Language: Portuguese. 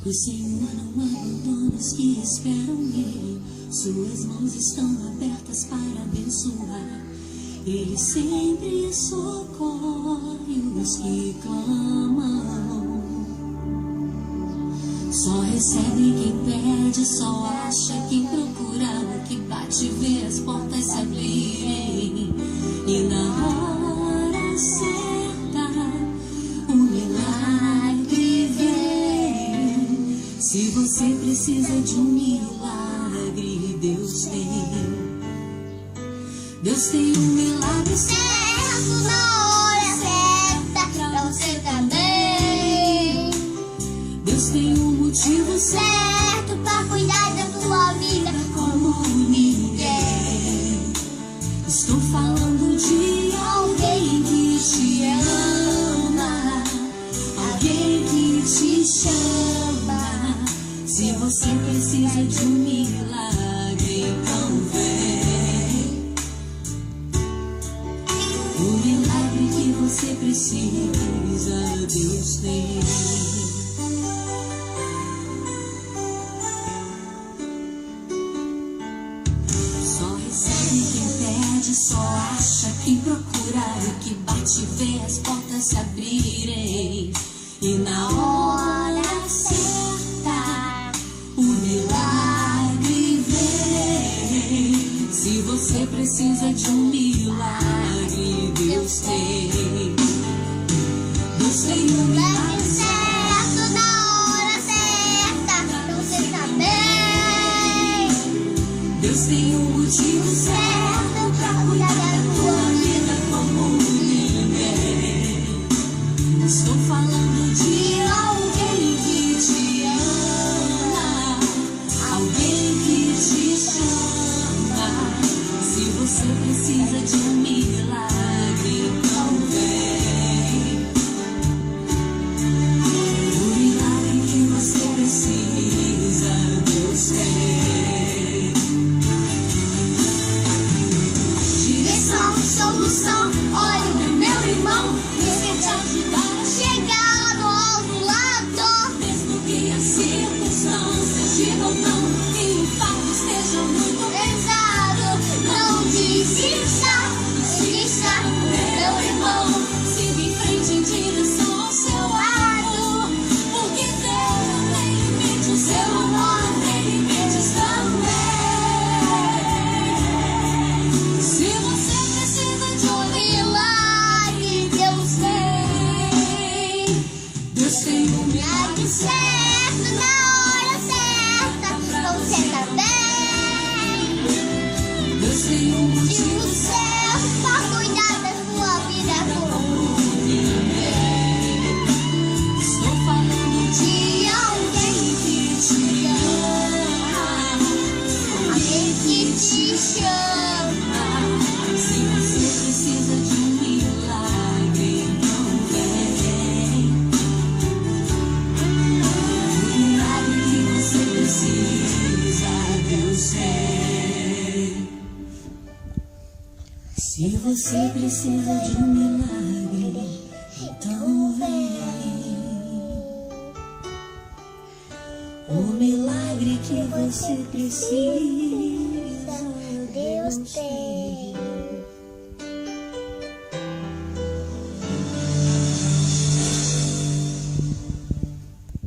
O Senhor não abandona os que esperam nele. Suas mãos estão abertas para abençoar. Ele sempre socorre os que clamam. Só recebe quem pede, só acha quem procura. O que bate vê as portas se abrirem. E na hora certa o milagre vem. Se você precisa de um milagre, Deus tem. Deus tem um milagre certo na hora certa pra você também. Deus tem um motivo certo pra cuidar da tua vida como ninguém. Estou falando de alguém que te ama, alguém que te chama. Se você precisa de um milagre, então vem. O milagre que você precisa, Deus tem. Só recebe quem pede, só acha quem procura. O que bate vê as portas se abrirem. E na hora certa o milagre vem. Se você precisa de um milagre, Deus tem. Deus tem um milagre certo na hora certa pra você também. Deus tem um motivo certo pra cuidar da tua vida como ninguém. Estou falando de alguém que te ama, alguém que te chama. Se você precisa de um milagre, então vem. O milagre que você precisa, Deus tem. Direção, solução, olhe pro meu irmão. Deus quer te ajudar a chegar lá do outro lado. Mesmo que as circunstâncias digam não e o fardo esteja muito pesado, não desista, desista, meu irmão. Siga em frente em direção ao seu lado, porque Deus tem em mente o seu amor, tem em mente também. Se você precisa de um milagre, Deus tem. Deus tem um milagre certo na hora certa pra você também. Deus tem um motivo certo pra cuidar da sua vida como ninguém. Estou falando de alguém que te ama, alguém que te chama. Se você precisa de um milagre, então vem. O milagre que você precisa, Deus tem. Se você precisa de um milagre, então vem. O milagre que você precisa, Deus tem.